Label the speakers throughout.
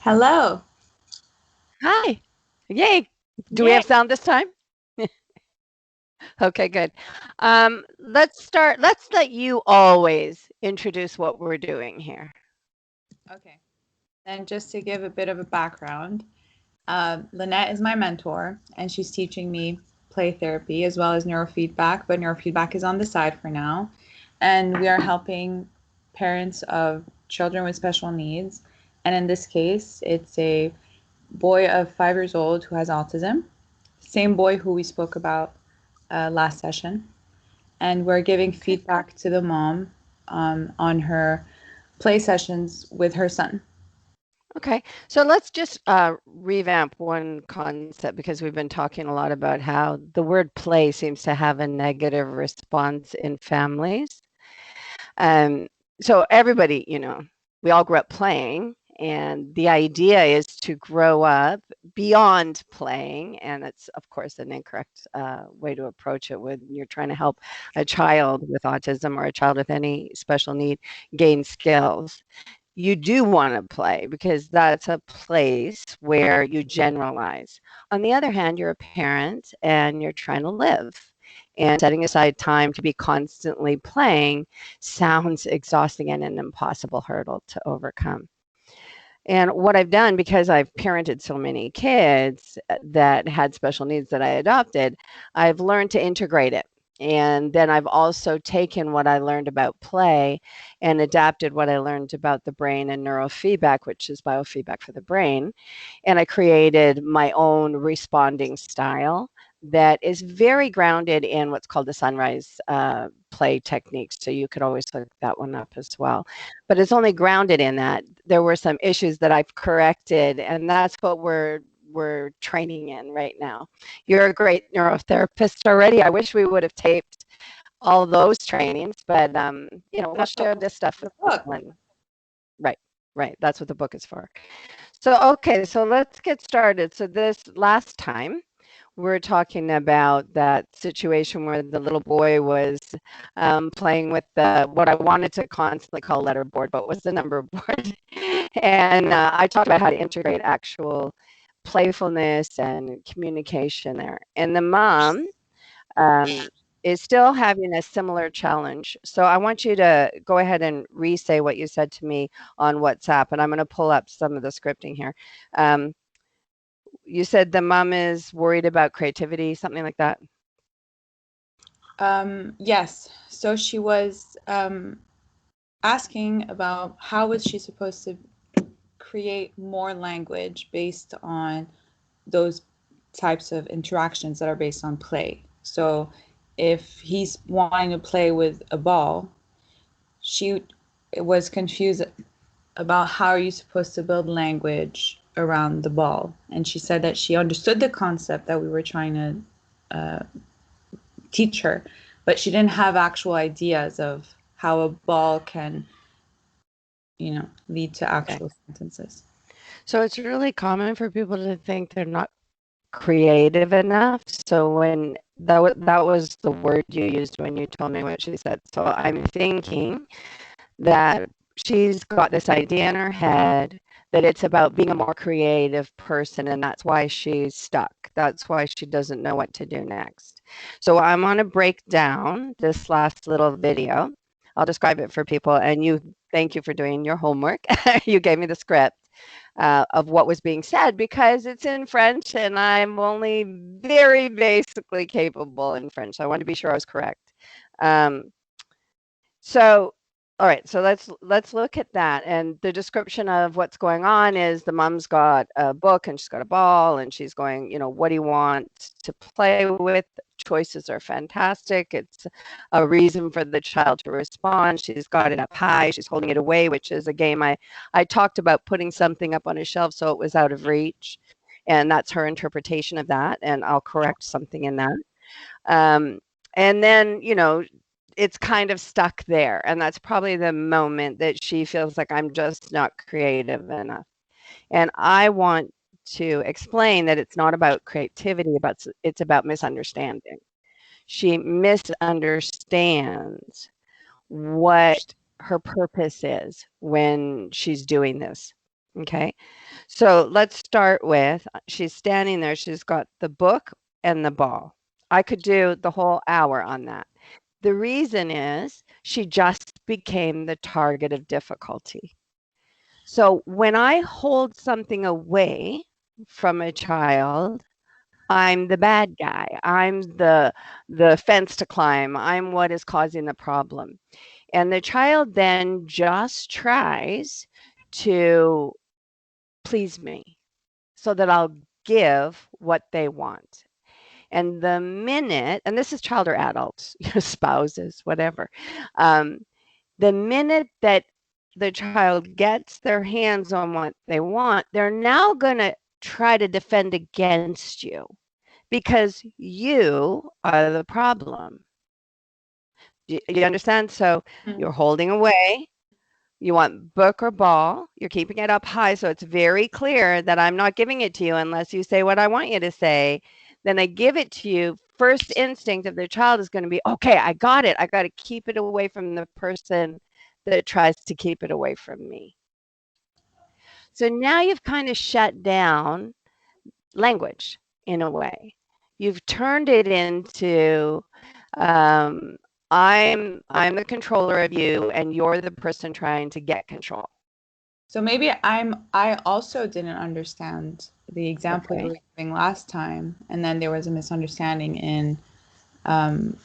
Speaker 1: Hello.
Speaker 2: Hi. Yay. Do we
Speaker 1: Yay.
Speaker 2: have sound this time? Okay, good. Let's start. Let's let you always introduce what we're doing here.
Speaker 1: Okay. And just to give a bit of a background, Lynette is my mentor, and she's teaching me play therapy as well as neurofeedback, but neurofeedback is on the side for now. And we are helping parents of children with special needs. And in this case, it's a boy of 5 years old who has autism, same boy who we spoke about last session. And we're giving
Speaker 2: Okay.
Speaker 1: feedback to the mom on her play sessions with her son.
Speaker 2: Okay. So let's just revamp one concept because we've been talking a lot about how the word play seems to have a negative response in families. Um, so everybody, we all grew up playing, and the idea is to grow up beyond playing, and it's of course an incorrect way to approach it when you're trying to help a child with autism or a child with any special need gain skills. You do want to play because that's a place where you generalize. On the other hand, you're a parent and you're trying to live. And setting aside time to be constantly playing sounds exhausting and an impossible hurdle to overcome. And what I've done, because I've parented so many kids that had special needs that I adopted, I've learned to integrate it. And then I've also taken what I learned about play and adapted what I learned about the brain and neurofeedback, which is biofeedback for the brain. And I created my own responding style that is very grounded in what's called the sunrise play techniques. So you could always look that one up as well. But it's only grounded in that. There were some issues that I've corrected, and that's what we're training in right now. You're a great neurotherapist already. I wish we would have taped all those trainings, but we'll
Speaker 1: That's
Speaker 2: share this stuff
Speaker 1: the
Speaker 2: with
Speaker 1: book.
Speaker 2: people. And right, right. That's what the book is for. So okay, so let's get started. So this last time we're talking about that situation where the little boy was playing with what I wanted to constantly call letterboard, but was the number board. And I talked about how to integrate actual playfulness and communication there. And the mom um, is still having a similar challenge. So I want you to go ahead and re-say what you said to me on WhatsApp, and I'm going to pull up some of the scripting here. Um, you said the mom is worried about creativity, something like that.
Speaker 1: Yes. So she was asking about how was she supposed to create more language based on those types of interactions that are based on play. So if he's wanting to play with a ball, she was confused about how are you supposed to build language around the ball. And she said that she understood the concept that we were trying to teach her, but she didn't have actual ideas of how a ball can, lead to
Speaker 2: Okay.
Speaker 1: actual sentences.
Speaker 2: So it's really common for people to think they're not creative enough. So when that was the word you used when you told me what she said. So I'm thinking that she's got this idea in her head that it's about being a more creative person, and that's why she's stuck. That's why she doesn't know what to do next. So I'm going to break down this last little video. I'll describe it for people, and thank you for doing your homework. You gave me the script of what was being said because it's in French, and I'm only very basically capable in French. So I wanted to be sure I was correct. Um, so, all right, so let's look at that. And the description of what's going on is the mom's got a book and she's got a ball and she's going, what do you want to play with? Choices are fantastic. It's a reason for the child to respond. She's got it up high. She's holding it away, which is a game I talked about putting something up on a shelf so it was out of reach. And that's her interpretation of that. And I'll correct something in that. Um, and then, it's kind of stuck there. And that's probably the moment that she feels like I'm just not creative enough. And I want to explain that it's not about creativity, but it's about misunderstanding. She misunderstands what her purpose is when she's doing this. Okay. So let's start with she's standing there. She's got the book and the ball. I could do the whole hour on that. The reason is she just became the target of difficulty. So when I hold something away from a child, I'm the bad guy. I'm the fence to climb. I'm what is causing the problem. And the child then just tries to please me so that I'll give what they want. And the minute, and this is child or adults, spouses, whatever, um, the minute that the child gets their hands on what they want, they're now going to try to defend against you because you are the problem. You understand? So
Speaker 1: Mm.
Speaker 2: you're holding away. You want book or ball. You're keeping it up high so it's very clear that I'm not giving it to you unless you say what I want you to say. Then I give it to you. First instinct of the child is going to be, okay, I got it. I got to keep it away from the person that tries to keep it away from me. So now you've kind of shut down language in a way. You've turned it into um, I'm the controller of you and you're the person trying to get control.
Speaker 1: So maybe I also didn't understand the example you
Speaker 2: Okay.
Speaker 1: were giving last time, and then there was a misunderstanding in um,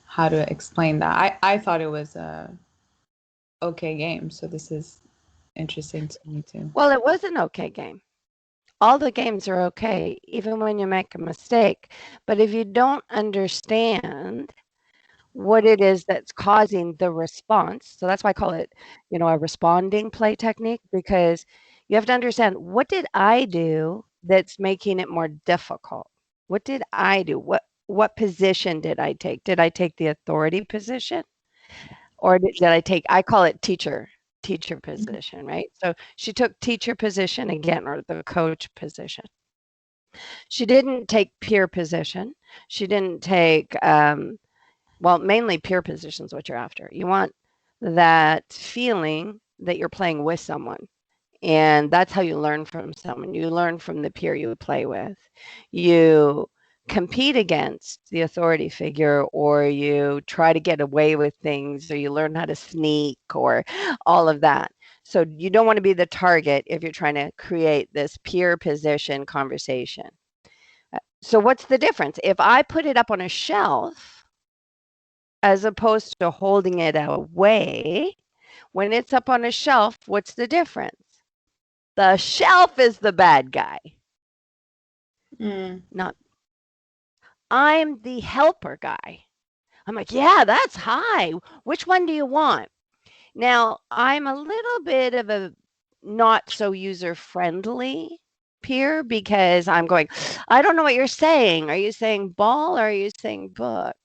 Speaker 1: how to explain that. I thought it was a okay game, so this is interesting to me too.
Speaker 2: Well, it was an okay game. All the games are okay, even when you make a mistake. But if you don't understand what it is that's causing the response, so that's why I call it, a responding play technique, because you have to understand what did I do that's making it more difficult? What did I do? What position did I take? Did I take the authority position? Or did I take I call it teacher position, right? So she took teacher position again, or the coach position. She didn't take peer position. She didn't take well, mainly peer position is what you're after. You want that feeling that you're playing with someone. And that's how you learn from someone. You learn from the peer you play with. You compete against the authority figure, or you try to get away with things, or you learn how to sneak, or all of that. So you don't want to be the target if you're trying to create this peer position conversation. So what's the difference? If I put it up on a shelf, as opposed to holding it away, when it's up on a shelf, what's the difference? The shelf is the bad guy.
Speaker 1: Mm.
Speaker 2: Not I'm the helper guy. I'm like, yeah, that's high. Which one do you want? Now, I'm a little bit of a not so user friendly peer because I'm going, I don't know what you're saying. Are you saying ball or are you saying book?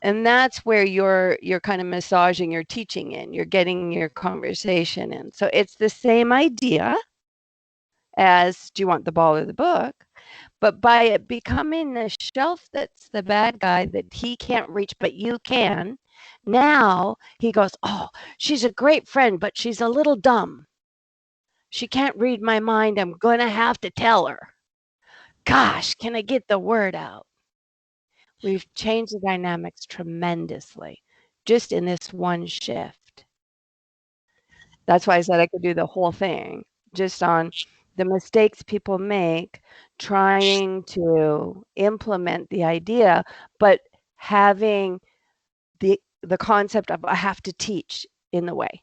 Speaker 2: And that's where you're kind of massaging your teaching in. You're getting your conversation in. So it's the same idea as do you want the ball or the book? But by it becoming the shelf that's the bad guy that he can't reach, but you can, now he goes, oh, she's a great friend, but she's a little dumb. She can't read my mind. I'm going to have to tell her. Gosh, can I get the word out? We've changed the dynamics tremendously just in this one shift. That's why I said I could do the whole thing just on the mistakes people make trying to implement the idea, but having the concept of I have to teach in the way,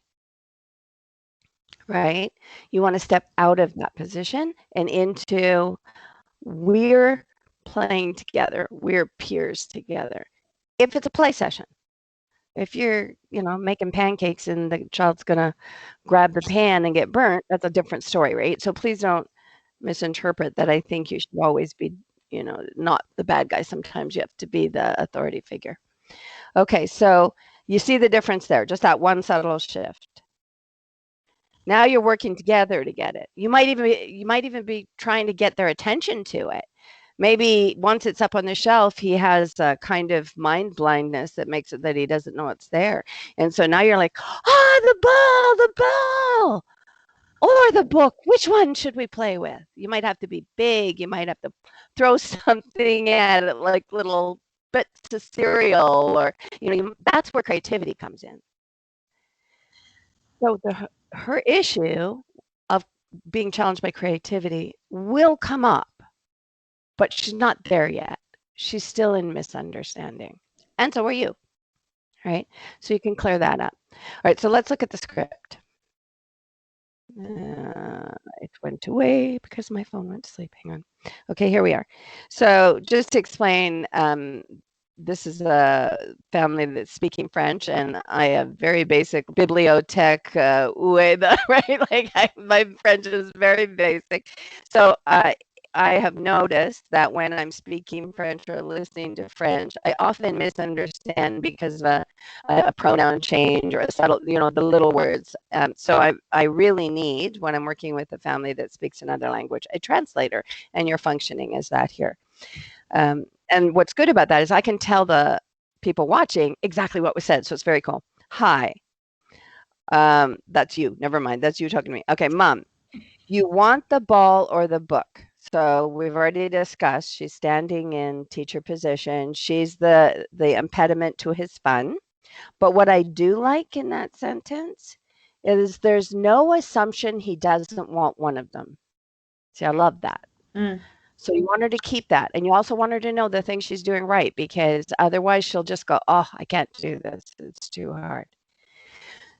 Speaker 2: right? You want to step out of that position and into we're playing together, we're peers together. If it's a play session, if you're, making pancakes and the child's gonna grab the pan and get burnt, that's a different story, right? So please don't misinterpret that I think you should always be, not the bad guy. Sometimes you have to be the authority figure. Okay, so you see the difference there, just that one subtle shift. Now you're working together to get it. You might even be trying to get their attention to it. Maybe once it's up on the shelf, he has a kind of mind blindness that makes it that he doesn't know it's there. And so now you're like, the ball, the ball. or the book. Which one should we play with? You might have to be big. You might have to throw something at it, like little bits of cereal, or that's where creativity comes in. So her issue of being challenged by creativity will come up, but she's not there yet. She's still in misunderstanding, and so are you. Right? So you can clear that up. All right, so let's look at the script. It went away because my phone went to sleep. Hang on. Okay, here we are. So just to explain, this is a family that's speaking French, and I have very basic bibliothèque right? Like my French is very basic. So I have noticed that when I'm speaking French or listening to French, I often misunderstand because of a pronoun change or a subtle, the little words. So I really need, when I'm working with a family that speaks another language, a translator, and you're functioning as that here. And what's good about that is I can tell the people watching exactly what was said. So it's very cool. Hi. That's you. Never mind. That's you talking to me. Okay, Mom, you want the ball or the book? So we've already discussed she's standing in teacher position. She's the impediment to his fun. But what I do like in that sentence is there's no assumption he doesn't want one of them. See, I love that. So you want her to keep that. And you also want her to know the things she's doing right, because otherwise she'll just go, oh, I can't do this. It's too hard.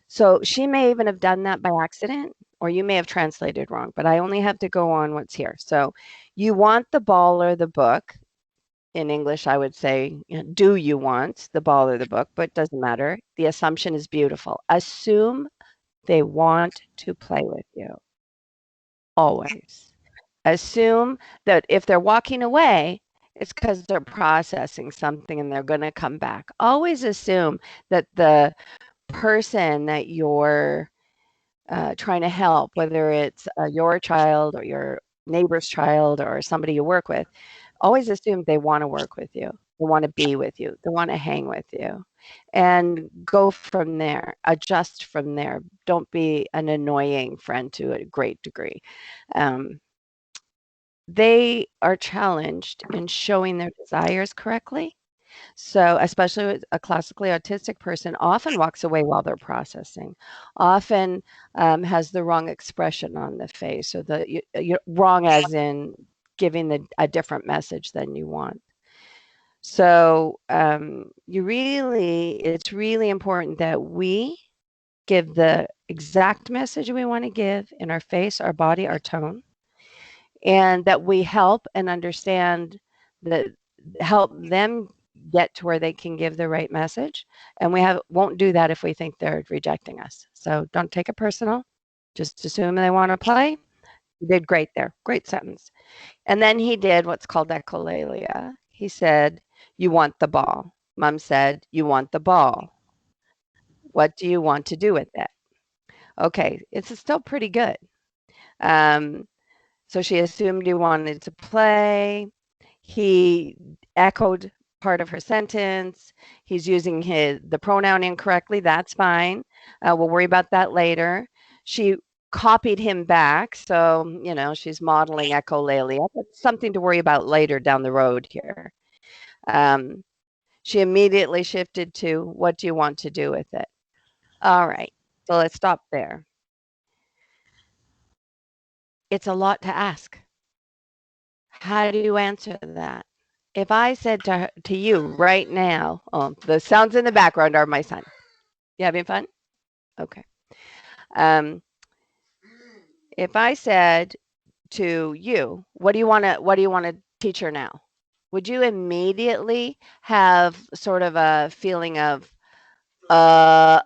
Speaker 2: So she may even have done that by accident, or you may have translated wrong, but I only have to go on what's here. So you want the ball or the book. In English, I would say, do you want the ball or the book? But it doesn't matter. The assumption is beautiful. Assume they want to play with you. Always. Assume that if they're walking away, it's because they're processing something and they're going to come back. Always assume that the person that you're trying to help, whether it's your child or your neighbor's child or somebody you work with, always assume they want to work with you. They want to be with you. They want to hang with you. And go from there. Adjust from there. Don't be an annoying friend to a great degree. They are challenged in showing their desires correctly. So, especially with a classically autistic person, often walks away while they're processing, often has the wrong expression on the face, or you're wrong as in giving a different message than you want. So, it's really important that we give the exact message we want to give in our face, our body, our tone, and that we help and understand help them get to where they can give the right message. And we won't do that if we think they're rejecting us. So don't take it personal. Just assume they want to play. You did great there. Great sentence. And then he did what's called echolalia. He said, you want the ball. Mom said, you want the ball. What do you want to do with it? Okay, it's still pretty good. So she assumed he wanted to play. He echoed part of her sentence. He's using the pronoun incorrectly. That's fine. We'll worry about that later. She copied him back. So, she's modeling echolalia. That's something to worry about later down the road here. She immediately shifted to, what do you want to do with it? All right. So let's stop there. It's a lot to ask. How do you answer that? If I said to you right now, the sounds in the background are my son. You having fun? Okay. If I said to you, what do you want to teach her now? Would you immediately have sort of a feeling of,
Speaker 1: Yeah,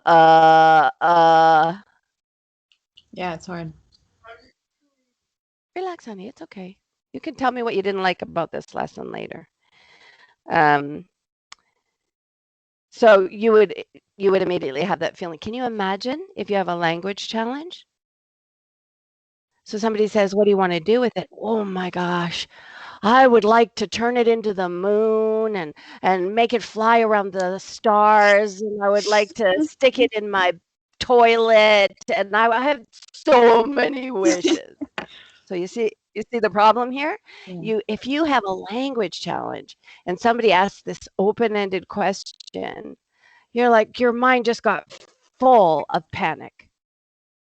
Speaker 1: it's hard.
Speaker 2: Relax, honey. It's okay. You can tell me what you didn't like about this lesson later. So you would immediately have that feeling. Can you imagine if you have a language challenge? So somebody says, what do you want to do with it? Oh my gosh, I would like to turn it into the moon and make it fly around the stars. And I would like to stick it in my toilet, and I have so many wishes. So you see the problem here?
Speaker 1: Yeah.
Speaker 2: If you have a language challenge and somebody asks this open-ended question, you're like, your mind just got full of panic,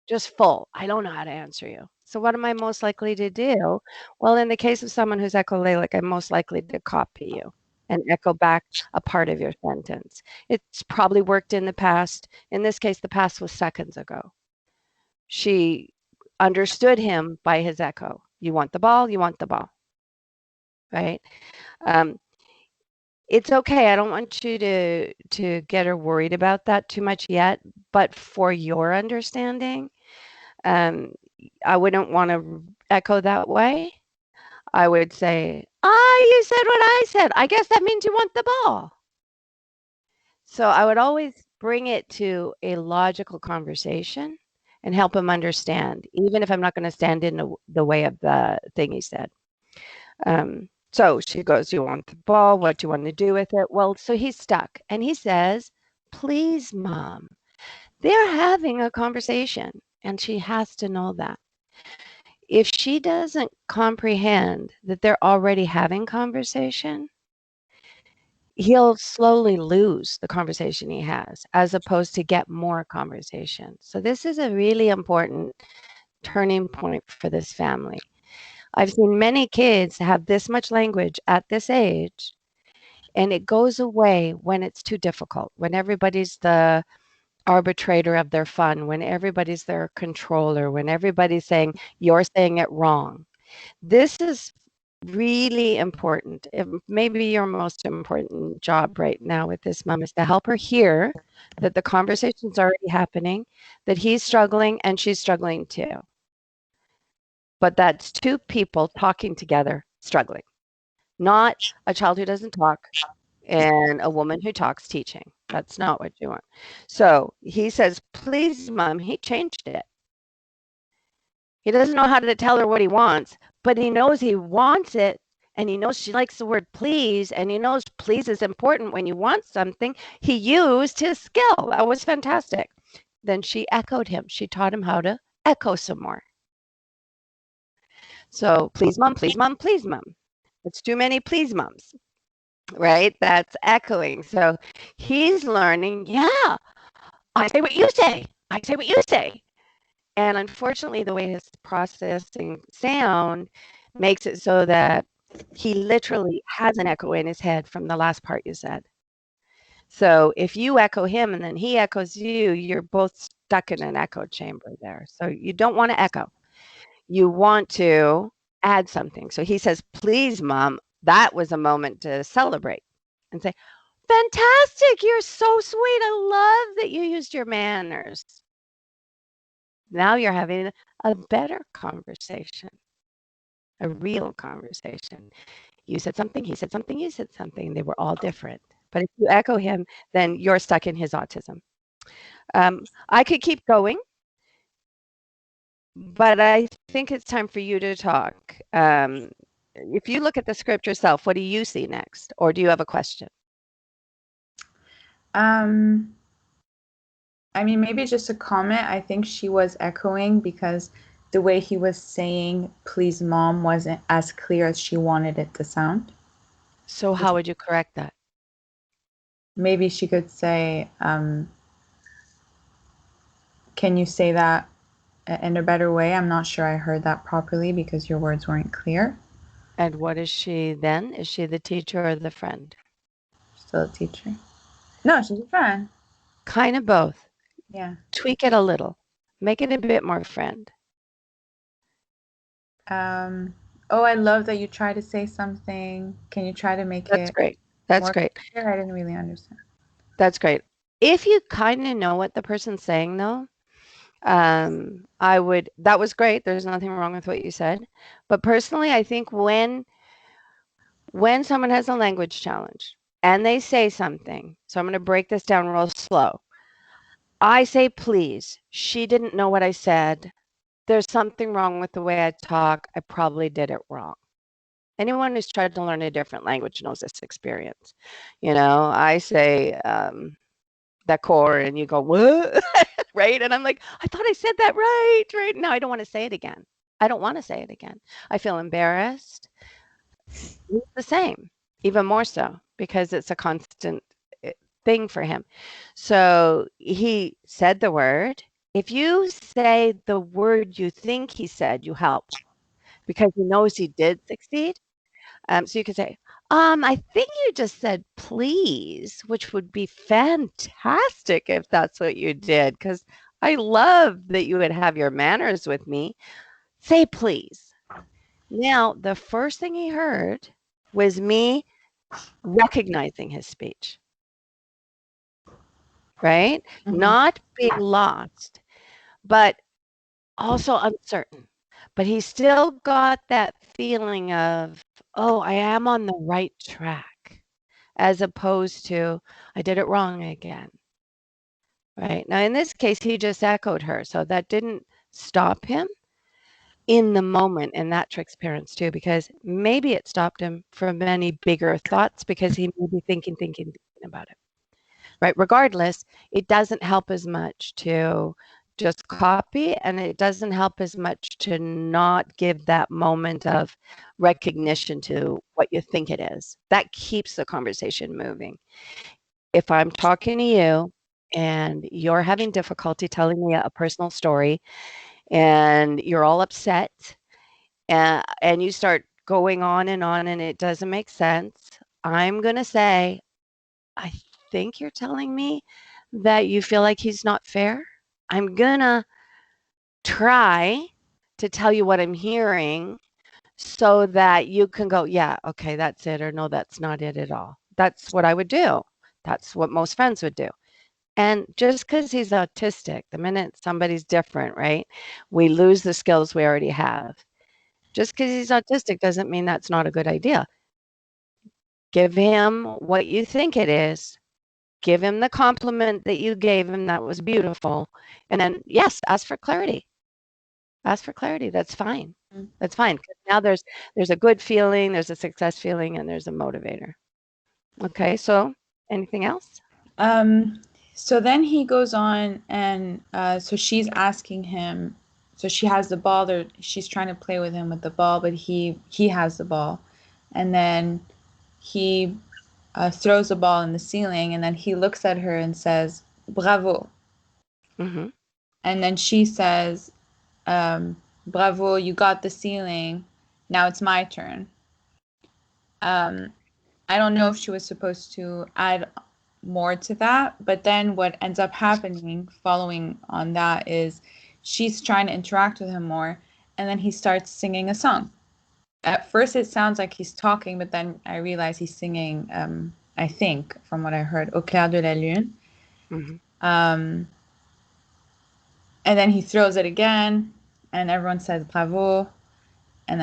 Speaker 2: just full. I don't know how to answer you. So what am I most likely to do? Well, in the case of someone who's echolalic, I'm most likely to copy you and echo back a part of your sentence. It's probably worked in the past. In this case, the past was seconds ago. She understood him by his echo. You want the ball, you want the ball, right? Um, it's okay. I don't want you to get her worried about that too much yet. But for your understanding, I wouldn't want to echo that way. I would say, you said what I said. I guess that means you want the ball. So I would always bring it to a logical conversation and help him understand, even if I'm not going to stand in the way of the thing he said. So she goes, you want the ball? What do you want to do with it? Well, so he's stuck. And he says, please, Mom. They're having a conversation, and she has to know that. If she doesn't comprehend that they're already having conversation, he'll slowly lose the conversation he has as opposed to get more conversation. So this is a really important turning point for this family. I've seen many kids have this much language at this age, and it goes away when it's too difficult, when everybody's the arbitrator of their fun, when everybody's their controller, when everybody's saying, you're saying it wrong. This is really important. Maybe your most important job right now with this mom is to help her hear that the conversation's already happening, that he's struggling and she's struggling too. But that's two people talking together, struggling, not a child who doesn't talk and a woman who talks teaching. That's not what you want. So he says, please, Mom, he changed it. He doesn't know how to tell her what he wants, but he knows he wants it, and he knows she likes the word please, and he knows please is important when you want something. He used his skill. That was fantastic. Then she echoed him. She taught him how to echo some more. So please, Mom, please, Mom, please, Mom. It's too many please, Moms, right? That's echoing. So he's learning, yeah, I say what you say. I say what you say. And unfortunately, the way his processing sound makes it so that he literally has an echo in his head from the last part you said. So if you echo him and then he echoes you, you're both stuck in an echo chamber there. So you don't want to echo. You want to add something. So he says, please, Mom, that was a moment to celebrate and say, fantastic, you're so sweet. I love that you used your manners. Now you're having a better conversation, a real conversation. You said something, he said something, you said something. They were all different. But if you echo him, then you're stuck in his autism. I could keep going, but I think it's time for you to talk. If you look at the script yourself, what do you see next? Or do you have a question?
Speaker 1: I mean, maybe just a comment. I think she was echoing because the way he was saying, please, Mom, wasn't as clear as she wanted it to sound.
Speaker 2: So how would you correct that?
Speaker 1: Maybe she could say, can you say that in a better way? I'm not sure I heard that properly because your words weren't clear.
Speaker 2: And what is she then? Is she the teacher or the friend?
Speaker 1: Still a teacher. No, she's a friend.
Speaker 2: Kind of both.
Speaker 1: Yeah.
Speaker 2: Tweak it a little. Make it a bit more friend.
Speaker 1: Oh, I love that you try to say something. Can you try to make
Speaker 2: That's
Speaker 1: it
Speaker 2: great. That's
Speaker 1: more
Speaker 2: great.
Speaker 1: clear? I didn't really understand.
Speaker 2: That's great. If you kind of know what the person's saying, though, that was great. There's nothing wrong with what you said. But personally, I think when someone has a language challenge and they say something, so I'm going to break this down real slow. I say, please. She didn't know what I said. There's something wrong with the way I talk. I probably did it wrong. Anyone who's tried to learn a different language knows this experience. I say, that core, and you go, what? right? And I'm like, I thought I said that right now. I don't want to say it again. I don't want to say it again. I feel embarrassed. He's the same, even more so, because it's a constant thing for him. So he said the word. If you say the word you think he said, you help because he knows he did succeed. So you could say, I think you just said please, which would be fantastic if that's what you did, because I love that you would have your manners with me. Say please. Now, the first thing he heard was me recognizing his speech, right? Not being lost, but also uncertain. But he still got that feeling of, oh, I am on the right track, as opposed to, I did it wrong again. Right. Now, in this case, he just echoed her. So that didn't stop him in the moment. And that tricks parents too, because maybe it stopped him from many bigger thoughts because he may be thinking about it. Right. Regardless, it doesn't help as much to just copy, and it doesn't help as much to not give that moment of recognition to what you think it is. That keeps the conversation moving. If I'm talking to you and you're having difficulty telling me a personal story and you're all upset and you start going on and it doesn't make sense, I'm going to say, I think you're telling me that you feel like he's not fair. I'm going to try to tell you what I'm hearing so that you can go, yeah, okay, that's it, or no, that's not it at all. That's what I would do. That's what most friends would do. And just because he's autistic, the minute somebody's different, right, we lose the skills we already have. Just because he's autistic doesn't mean that's not a good idea. Give him what you think it is. Give him the compliment that you gave him that was beautiful. And then, yes, ask for clarity. Ask for clarity. That's fine. That's fine. 'Cause now there's a good feeling, there's a success feeling, and there's a motivator. Okay, so anything else?
Speaker 1: So then he goes on and so she's asking him, so she has the ball there, she's trying to play with him with the ball, but he has the ball. And then he throws the ball in the ceiling, and then he looks at her and says, "Bravo."
Speaker 2: Mm-hmm.
Speaker 1: And then she says, "Bravo, you got the ceiling. Now it's my turn." I don't know if she was supposed to add more to that, but then what ends up happening following on that is she's trying to interact with him more, and then he starts singing a song. At first it sounds like he's talking, but then I realize he's singing, I think, from what I heard, Au clair de la lune.
Speaker 2: Mm-hmm.
Speaker 1: And then he throws it again, and everyone says bravo, and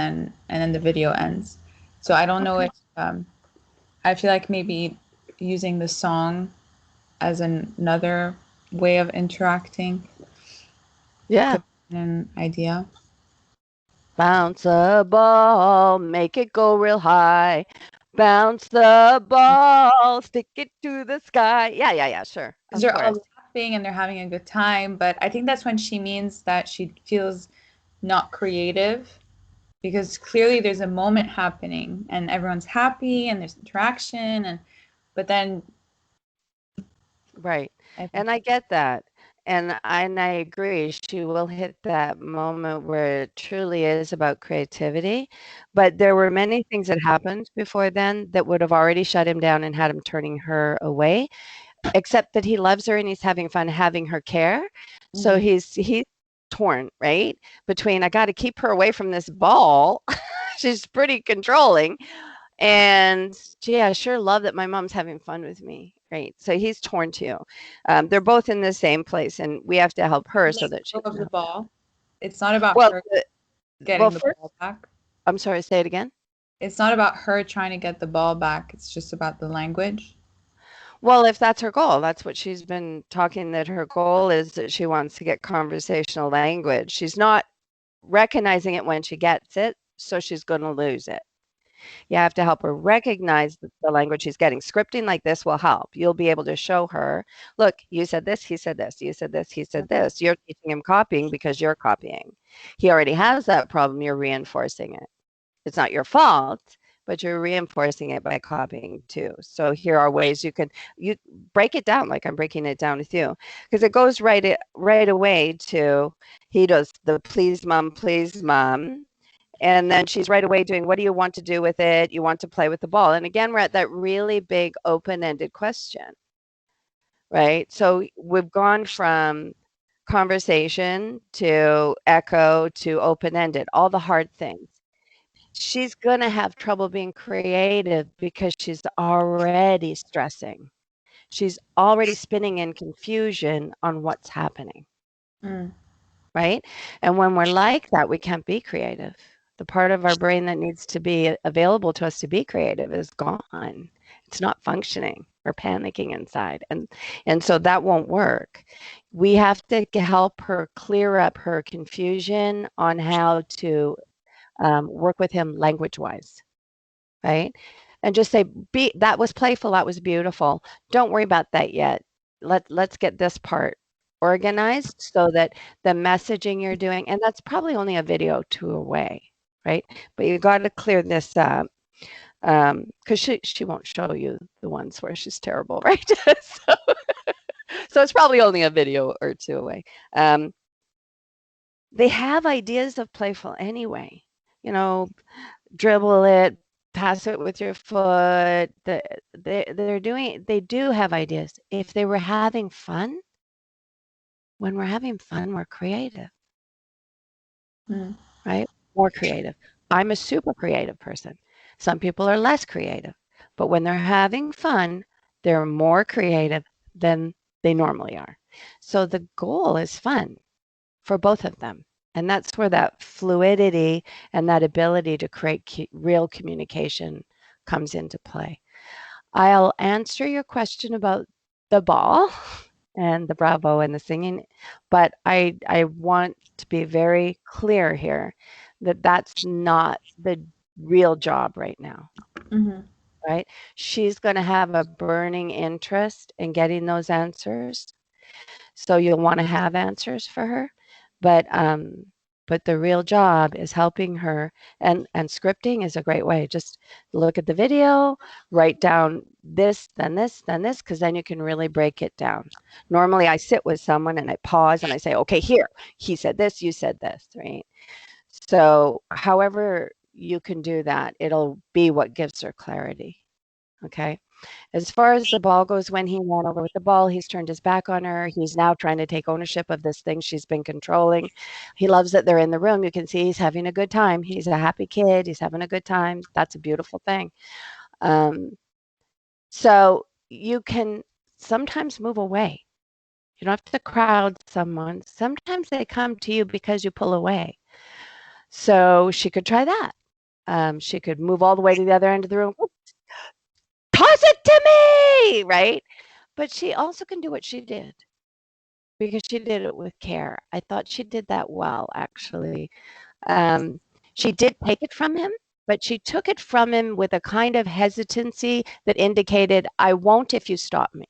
Speaker 1: then the video ends. So I don't know if I feel like maybe using the song as another way of interacting.
Speaker 2: Yeah.
Speaker 1: An idea.
Speaker 2: Bounce a ball, make it go real high. Bounce the ball, stick it to the sky. Yeah, sure.
Speaker 1: Because
Speaker 2: Of
Speaker 1: they're all
Speaker 2: course.
Speaker 1: laughing and they're having a good time, but I think that's when she means that she feels not creative, because clearly there's a moment happening and everyone's happy and there's interaction, and but then
Speaker 2: Right. And I get that. And I agree. She will hit that moment where it truly is about creativity. But there were many things that happened before then that would have already shut him down and had him turning her away, except that he loves her and he's having fun having her care. So he's torn, right? Between I got to keep her away from this ball. She's pretty controlling. And gee, I sure love that my mom's having fun with me. Right. So he's torn too. They're both in the same place, and we have to help her so that she
Speaker 1: of
Speaker 2: can
Speaker 1: the
Speaker 2: help.
Speaker 1: ball. It's not about
Speaker 2: Well,
Speaker 1: her
Speaker 2: well,
Speaker 1: getting the
Speaker 2: first,
Speaker 1: ball back.
Speaker 2: I'm sorry, say it again.
Speaker 1: It's not about her trying to get the ball back. It's just about the language.
Speaker 2: Well, if that's her goal, that's what she's been talking, that her goal is that she wants to get conversational language. She's not recognizing it when she gets it, so she's going to lose it. You have to help her recognize the language she's getting. Scripting like this will help. You'll be able to show her, look, you said this, he said this, you said this, he said this. You're teaching him copying because you're copying. He already has that problem. You're reinforcing it. It's not your fault, but you're reinforcing it by copying too. So here are ways you break it down like I'm breaking it down with you, because it goes right away to he does the please mom, and then she's right away doing, what do you want to do with it? You want to play with the ball. And again, we're at that really big open-ended question, right? So we've gone from conversation to echo to open-ended, all the hard things. She's going to have trouble being creative because she's already stressing. She's already spinning in confusion on what's happening. Right? And when we're like that, we can't be creative. The part of our brain that needs to be available to us to be creative is gone. It's not functioning. We're panicking inside. And so that won't work. We have to help her clear up her confusion on how to work with him language-wise, right? And just say, that was playful, that was beautiful. Don't worry about that yet. Let's get this part organized so that the messaging you're doing, and that's probably only a video or two away, right? But you got to clear this up because she won't show you the ones where she's terrible, right? So it's probably only a video or two away. They have ideas of playful anyway, you know, dribble it, pass it with your foot. They do have ideas. If they were having fun, when we're having fun, we're creative, right? More creative. I'm a super creative person. Some people are less creative, but when they're having fun, they're more creative than they normally are. So the goal is fun for both of them. And that's where that fluidity and that ability to create real communication comes into play. I'll answer your question about the ball and the bravo and the singing, but I want to be very clear here that that's not the real job right now. Right? She's going to have a burning interest in getting those answers. So you'll want to have answers for her. But the real job is helping her, and scripting is a great way. Just look at the video, write down this, then this, then this, because then you can really break it down. Normally I sit with someone and I pause and I say, okay, here, he said this, you said this, right? So however you can do that, it'll be what gives her clarity. Okay. As far as the ball goes, when he ran over with the ball, he's turned his back on her. He's now trying to take ownership of this thing she's been controlling. He loves that they're in the room. You can see he's having a good time. He's a happy kid. He's having a good time. That's a beautiful thing. So you can sometimes move away. You don't have to crowd someone. Sometimes they come to you because you pull away. So she could try that. She could move all the way to the other end of the room. Toss it to me, right? But she also can do what she did because she did it with care. I thought she did that well, actually. She did take it from him, but she took it from him with a kind of hesitancy that indicated, I won't if you stop me.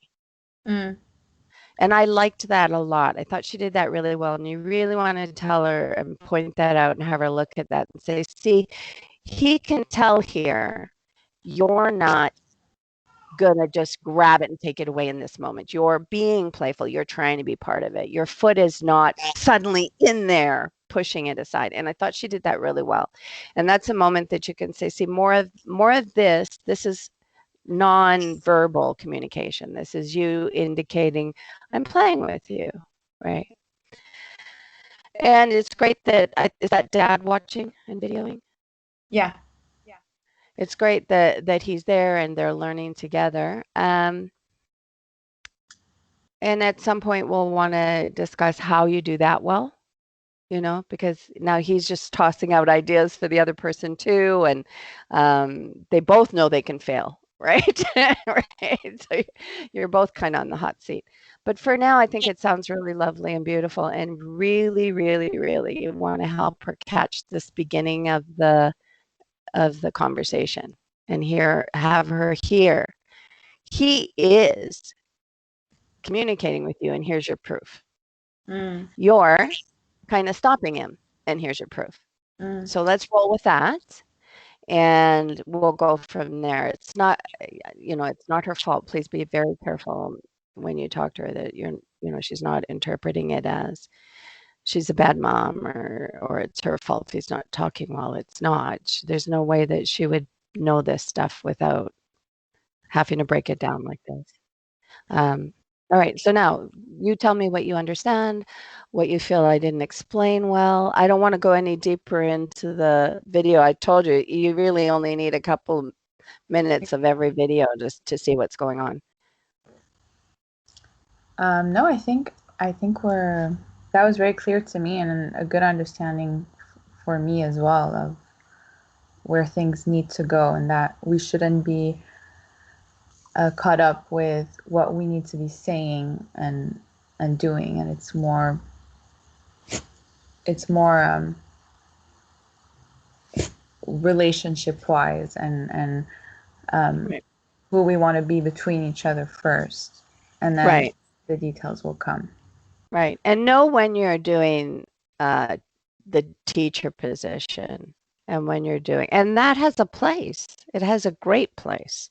Speaker 2: And I liked that a lot. I thought she did that really well. And you really want to tell her and point that out and have her look at that and say, see, he can tell here, you're not gonna just grab it and take it away in this moment. You're being playful. You're trying to be part of it. Your foot is not suddenly in there pushing it aside. And I thought she did that really well. And that's a moment that you can say, see, more of this. This is non-verbal communication. This is you indicating, I'm playing with you, right? And it's great that, is that dad watching and videoing?
Speaker 1: Yeah.
Speaker 2: It's great that he's there and they're learning together. And at some point we'll want to discuss how you do that well, you know, because now he's just tossing out ideas for the other person too. And they both know they can fail, right? Right. So you're both kind of on the hot seat. But for now, I think it sounds really lovely and beautiful, and really, really, really you want to help her catch this beginning of the of the conversation and have her hear. He is communicating with you, and here's your proof. You're kind of stopping him, and here's your proof. So let's roll with that, and we'll go from there. It's not, it's not her fault. Please be very careful when you talk to her that she's not interpreting it as she's a bad mom or it's her fault if he's not talking well. It's not. There's no way that she would know this stuff without having to break it down like this. All right, so now you tell me what you understand, what you feel I didn't explain well. I don't want to go any deeper into the video. I told you, you really only need a couple minutes of every video just to see what's going on.
Speaker 1: No, I think that was very clear to me and a good understanding for me as well of where things need to go, and that we shouldn't be caught up with what we need to be saying and doing, and it's more relationship wise and
Speaker 2: Right.
Speaker 1: who we want to be between each other first, and then
Speaker 2: Right.
Speaker 1: the details will come.
Speaker 2: Right. And know when you're doing the teacher position and when you're doing, and that has a place. It has a great place,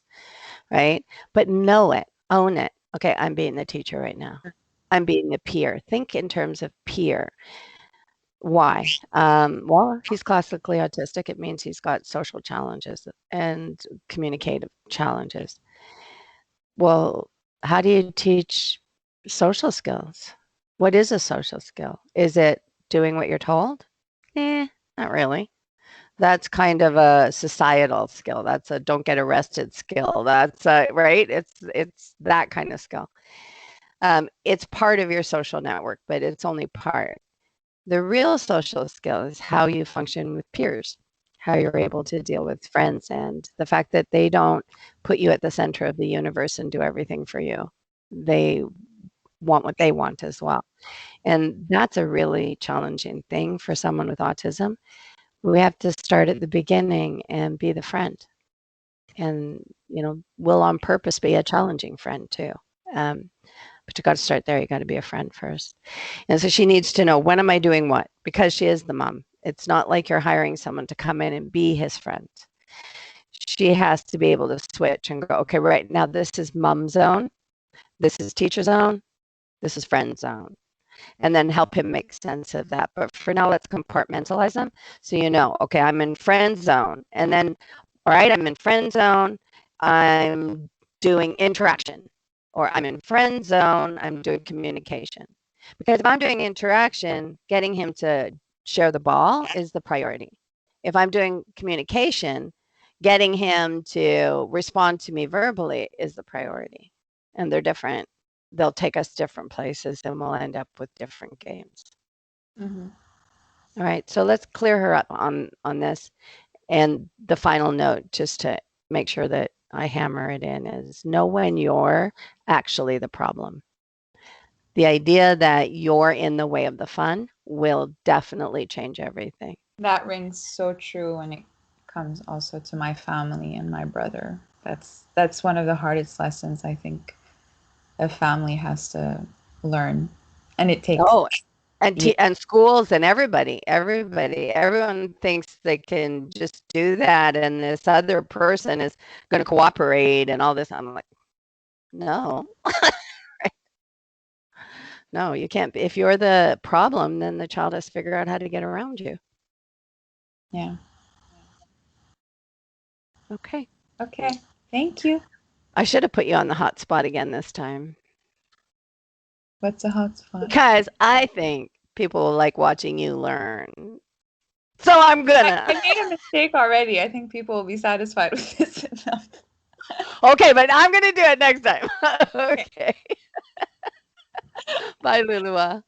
Speaker 2: right? But know it, own it. Okay, I'm being the teacher right now. I'm being the peer. Think in terms of peer. Why? Well, if he's classically autistic, it means he's got social challenges and communicative challenges. Well, how do you teach social skills? What is a social skill? Is it doing what you're told? Not really. That's kind of a societal skill. That's a don't get arrested skill. That's right. It's that kind of skill. It's part of your social network, but it's only part. The real social skill is how you function with peers, how you're able to deal with friends, and the fact that they don't put you at the center of the universe and do everything for you. They want what they want as well. And that's a really challenging thing for someone with autism. We have to start at the beginning and be the friend. And, we'll on purpose be a challenging friend too. But you got to start there. You got to be a friend first. And so she needs to know, when am I doing what? Because she is the mom. It's not like you're hiring someone to come in and be his friend. She has to be able to switch and go, okay, right now this is mom zone. This is teacher zone. This is friend zone. And then help him make sense of that. But for now, let's compartmentalize them. So okay, I'm in friend zone. And then, all right, I'm in friend zone. I'm doing interaction. Or I'm in friend zone, I'm doing communication. Because if I'm doing interaction, getting him to share the ball is the priority. If I'm doing communication, getting him to respond to me verbally is the priority. And they're different. They'll take us different places and we'll end up with different games.
Speaker 1: Mm-hmm.
Speaker 2: All right, so let's clear her up on this. And the final note, just to make sure that I hammer it in, is know when you're actually the problem. The idea that you're in the way of the fun will definitely change everything.
Speaker 1: That rings so true when it comes also to my family and my brother. That's one of the hardest lessons I think a family has to learn, and it takes.
Speaker 2: And schools and everyone thinks they can just do that, and this other person is going to cooperate and all this. I'm like, no. No, you can't. If you're the problem, then the child has to figure out how to get around you.
Speaker 1: Yeah.
Speaker 2: Okay.
Speaker 1: Thank you.
Speaker 2: I should have put you on the hot spot again this time.
Speaker 1: What's a hot spot?
Speaker 2: Because I think people will like watching you learn. So I'm gonna.
Speaker 1: I made a mistake already. I think people will be satisfied with this enough.
Speaker 2: Okay, but I'm gonna do it next time. Okay. Bye, Louloua.